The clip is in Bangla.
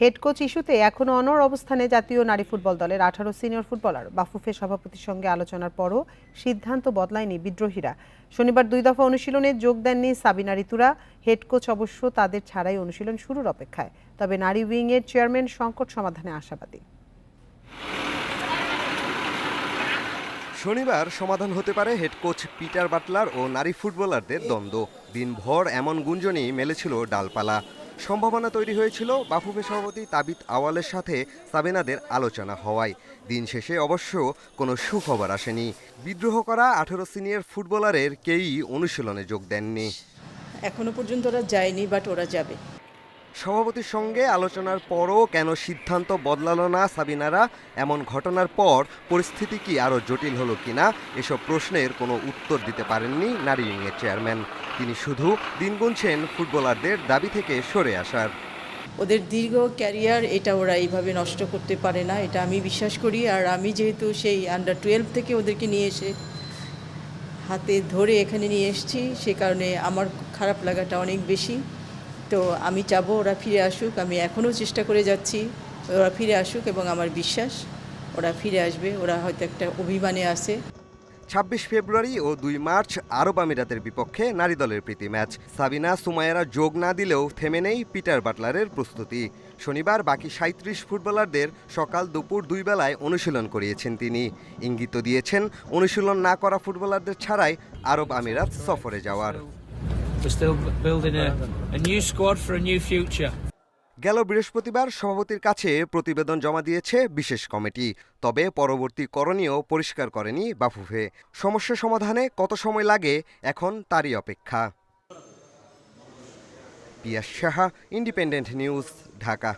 হেড কোচ ইস্যুতে এখনও অনড় অবস্থানে জাতীয় নারী ফুটবল দলের 18 সিনিয়র ফুটবলার। বাফুফে সভাপতির সঙ্গে আলোচনার পরও সিদ্ধান্ত বদলায়নি বিদ্রোহীরা। শনিবার 2 দফা অনুশীলনে যোগ দেননি সাবিনা ঋতুরা। হেড কোচ অবশ্য তাদের ছাড়াই অনুশীলন শুরুর অপেক্ষায়। তবে নারী উইংয়ের চেয়ারম্যান সংকট সমাধানে আশাবাদী। শনিবার সমাধান হতে পারে হেড কোচ পিটার বাটলার ও নারী ফুটবলারদের দ্বন্দ্ব। দিনভর এমন গুঞ্জনই মেলেছিল ডালপালা। সম্ভাবনা তৈরি হয়েছিল বাফুফে সভাপতি তাবিত আওয়ালের সাথে সাবিনাদের আলোচনা হওয়ায়। দিন শেষে অবশ্য কোনো সুখবর আসেনি। বিদ্রোহ করা 18 সিনিয়র ফুটবলারের কেউই অনুশীলনে যোগ দেননি। এখনো পর্যন্ত ওরা যায়নি, বাট ওরা যাবে। সভাপতির সঙ্গে আলোচনার পরও কেন সিদ্ধান্ত বদলালো না সাবিনারা? এমন ঘটনার পর পরিস্থিতি কি আরও জটিল হলো কিনা, এসব প্রশ্নের কোনো উত্তর দিতে পারেননি নারী উইংয়ের চেয়ারম্যান। তিনি শুধু দিন গুনছেন ফুটবলারদের দাবি থেকে সরে আসার। ওদের দীর্ঘ ক্যারিয়ার, এটা ওরা এইভাবে নষ্ট করতে পারে না, এটা আমি বিশ্বাস করি। আর আমি যেহেতু সেই আন্ডার-12 থেকে ওদেরকে নিয়ে এসে হাতে ধরে এখানে নিয়ে এসেছি, সে কারণে আমার খারাপ লাগাটা অনেক বেশি। তো আমি চাবো ওরা ফিরে আসুক। আমি এখনও চেষ্টা করে যাচ্ছি ওরা ফিরে আসুক, এবং আমার বিশ্বাস ওরা ফিরে আসবে। ওরা হয়তো একটা অভিমানে আছে। 26 ফেব্রুয়ারি ও 2 মার্চ আরব আমিরাতের বিপক্ষে নারী দলের প্রীতি ম্যাচ। সাবিনা সুমাইয়ারা যোগ না দিলেও থেমে নেই পিটার বাটলারের প্রস্তুতি। শনিবার বাকি 37 ফুটবলারদের সকাল দুপুর 2 বেলায় অনুশীলন করিয়েছেন তিনি। ইঙ্গিত দিয়েছেন অনুশীলন না করা ফুটবলারদের ছাড়াই আরব আমিরাত সফরে যাওয়ার। গেল বৃহস্পতিবার সভাপতির কাছে প্রতিবেদন জমা দিয়েছে বিশেষ কমিটি। তবে পরবর্তী করণীয় পরিষ্কার করেনি বাফুফে। সমস্যা সমাধানে কত সময় লাগে এখন তারই অপেক্ষা। পিয়াস সাহা, ইন্ডিপেন্ডেন্ট নিউজ, ঢাকা।